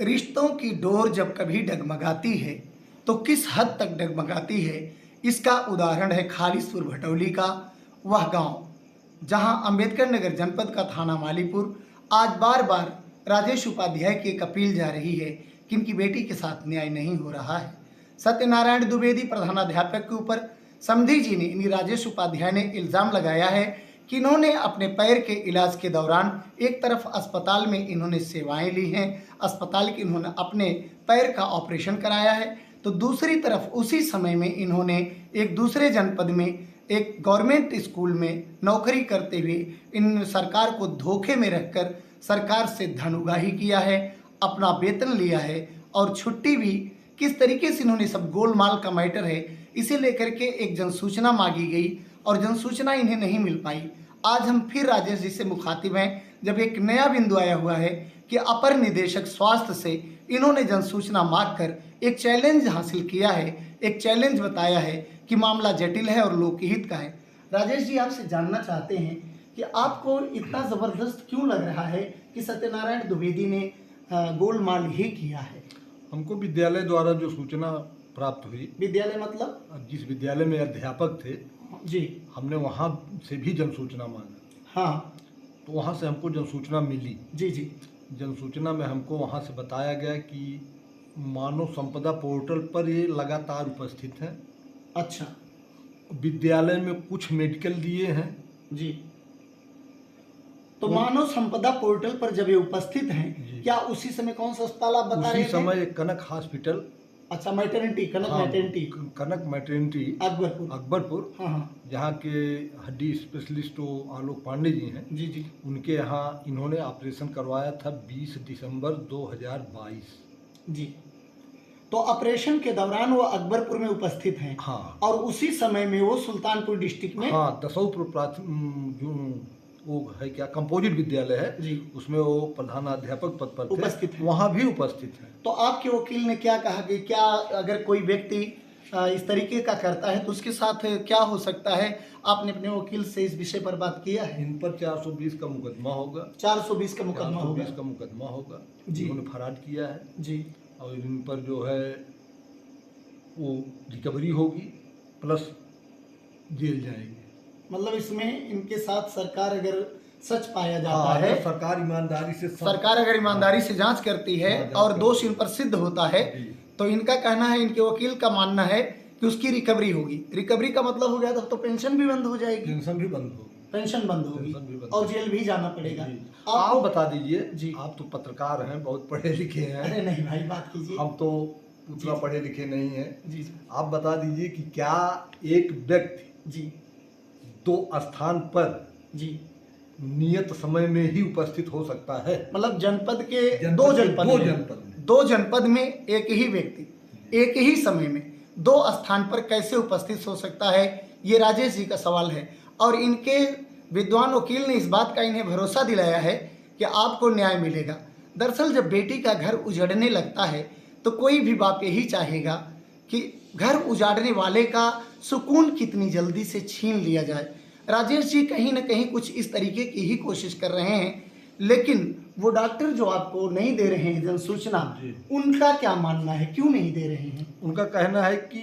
रिश्तों की डोर जब कभी डगमगाती है तो किस हद तक डगमगाती है, इसका उदाहरण है खालिसपुर भटौली का वह गांव, जहां अंबेडकर नगर जनपद का थाना मालीपुर आज बार बार राजेश उपाध्याय की एक अपील जा रही है कि इनकी बेटी के साथ न्याय नहीं हो रहा है। सत्यनारायण द्विवेदी प्रधानाध्यापक के ऊपर समधी जी ने यानी राजेश उपाध्याय ने इल्ज़ाम लगाया है कि इन्होंने अपने पैर के इलाज के दौरान एक तरफ अस्पताल में इन्होंने सेवाएं ली हैं, अस्पताल के इन्होंने अपने पैर का ऑपरेशन कराया है, तो दूसरी तरफ उसी समय में इन्होंने एक दूसरे जनपद में एक गवर्नमेंट स्कूल में नौकरी करते हुए इन सरकार को धोखे में रखकर सरकार से धन उगाही किया है, अपना वेतन लिया है और छुट्टी भी किस तरीके से इन्होंने सब गोलमाल का मैटर है, इसे लेकर के एक जनसूचना मांगी गई और जनसूचना इन्हें नहीं मिल पाई। आज हम फिर राजेश जी से मुखातिब हैं जब एक नया बिंदु आया हुआ है कि अपर निदेशक स्वास्थ्य से इन्होंने जनसूचना मांगकर एक चैलेंज हासिल किया है, एक चैलेंज बताया है कि मामला जटिल है और लोकहित का है। राजेश जी, आपसे जानना चाहते हैं कि आपको इतना ज़बरदस्त क्यों लग रहा है कि सत्यनारायण द्विवेदी ने गोलमाल ही किया है? हमको विद्यालय द्वारा जो सूचना प्राप्त हुई, विद्यालय मतलब जिस विद्यालय में अध्यापक थे जी, हमने वहाँ से भी जनसूचना मांगा। हाँ, तो वहाँ से हमको जनसूचना मिली। जी जी, जनसूचना में हमको वहाँ से बताया गया कि मानव संपदा पोर्टल पर ये लगातार उपस्थित हैं। अच्छा विद्यालय में कुछ मेडिकल दिए हैं जी। तो मानव संपदा पोर्टल पर जब ये उपस्थित हैं, क्या उसी समय कौन सा अस्पताल आप बता रहे उसी थे? समय कनक हॉस्पिटल, अच्छा, मैटरनिटी, कनक हाँ, मैटरनिटी, कनक मैटरनिटी अकबरपुर, हाँ हाँ, जहाँ के हड्डी स्पेशलिस्ट आलोक पांडे जी हैं, जी जी, उनके यहाँ इन्होंने ऑपरेशन करवाया था 20 दिसंबर 2022। जी। तो ऑपरेशन के दौरान वो अकबरपुर में उपस्थित हैं। हाँ, और उसी समय में वो सुल्तानपुर डिस्ट्रिक्ट में, हाँ, दसौपुर जो वो है क्या कंपोजिट विद्यालय है जी, उसमें वो प्रधानाध्यापक पद पर उपस्थित हैं। वहाँ भी उपस्थित हैं। तो आपके वकील ने क्या कहा कि क्या अगर कोई व्यक्ति इस तरीके का करता है तो उसके साथ क्या हो सकता है? आपने अपने वकील से इस विषय पर बात किया है? इन पर 420 का मुकदमा होगा। 420 का मुकदमा होगा? 420 का मुकदमा होगा जी, उन्होंने फराड किया है जी, और इन पर जो है वो रिकवरी होगी प्लस जेल जाएंगे। मतलब इसमें इनके साथ सरकार अगर सच पाया जाता है, सरकार ईमानदारी से सरकार अगर ईमानदारी से जांच करती है और दोष इन पर सिद्ध होता है तो इनका कहना है, इनके वकील का मानना है कि उसकी रिकवरी होगी। रिकवरी का मतलब हो गया तब तो पेंशन भी बंद हो जाएगी, पेंशन भी बंद होगी, पेंशन बंद होगी और जेल भी जाना पड़ेगा। आप बता दीजिए जी, आप तो पत्रकार हैं, बहुत पढ़े लिखे हैं। अरे नहीं भाई, बात कीजिए। हम तो उतना पढ़े लिखे नहीं हैं। जी, आप बता दीजिए कि क्या एक व्यक्ति जी, दो स्थान पर जी, नियत समय में ही उपस्थित हो सकता है? मतलब जनपद के दो जनपद में एक ही व्यक्ति एक ही समय में दो स्थान पर कैसे उपस्थित हो सकता है, ये राजेश जी का सवाल है। और इनके विद्वान वकील ने इस बात का इन्हें भरोसा दिलाया है कि आपको न्याय मिलेगा। दरअसल जब बेटी का घर उजड़ने लगता है तो कोई भी बाप यही चाहेगा कि घर उजाड़ने वाले का सुकून कितनी जल्दी से छीन लिया जाए। राजेश जी कहीं ना कहीं कुछ इस तरीके की ही कोशिश कर रहे हैं, लेकिन वो डॉक्टर जो आपको नहीं दे रहे हैं जनसूचना, उनका क्या मानना है, क्यों नहीं दे रहे हैं? उनका कहना है कि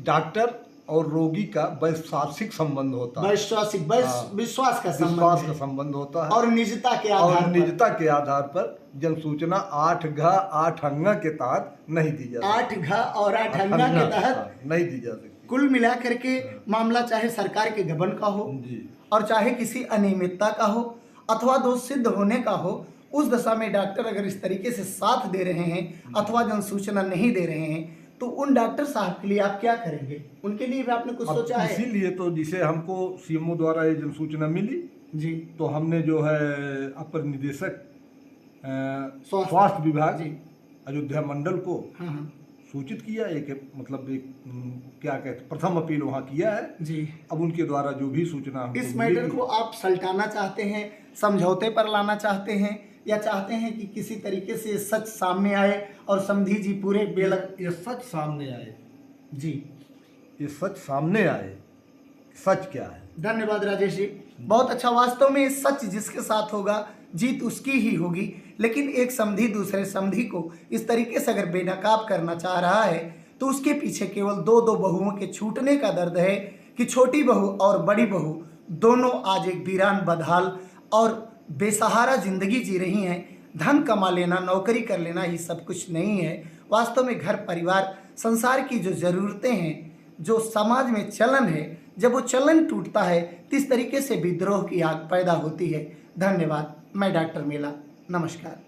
डॉक्टर और रोगी का वैश्वासिक संबंध होता है, विश्वास का संबंध होता है और निजता के आधार पर जनसूचना 8घ 8 अंगा के तहत नहीं दी जा सकती। 8घ और 8 अंगा के तहत नहीं दी जा सकती। कुल मिलाकर के मामला चाहे सरकार के गबन का हो और चाहे किसी अनियमितता का हो अथवा दोष सिद्ध होने का हो, उस दशा में डॉक्टर अगर इस तरीके से साथ दे रहे हैं अथवा जनसूचना नहीं दे रहे हैं तो उन डॉक्टर साहब के लिए आप क्या करेंगे? उनके लिए भी आपने कुछ सोचा है? इसीलिए तो जिसे हमको सीएमओ द्वारा ये जनसूचना मिली जी, तो हमने जो है अपर निदेशक स्वास्थ्य विभाग अयोध्या मंडल को सूचित किया। एक मतलब एक क्या कहते प्रथम अपील वहाँ किया है जी। अब उनके द्वारा जो भी सूचना इस मैटर को आप सलटाना चाहते हैं, समझौते पर लाना चाहते हैं, या चाहते हैं कि किसी तरीके से सच सामने आए और समधी जी पूरे ये सच सामने आए जी, ये सच सामने आए, सच क्या है? धन्यवाद राजेश जी। बहुत अच्छा। वास्तव में सच जिसके साथ होगा जीत उसकी ही होगी, लेकिन एक समधी दूसरे समधी को इस तरीके से अगर बेनकाब करना चाह रहा है तो उसके पीछे केवल दो दो बहुओं के छूटने का दर्द है कि छोटी बहू और बड़ी बहू दोनों आज एक वीरान बदहाल और बेसहारा जिंदगी जी रही हैं। धन कमा लेना, नौकरी कर लेना ही सब कुछ नहीं है। वास्तव में घर परिवार संसार की जो ज़रूरतें हैं, जो समाज में चलन है, जब वो चलन टूटता है तो इस तरीके से विद्रोह की आग पैदा होती है। धन्यवाद। मैं डॉक्टर मेला, नमस्कार।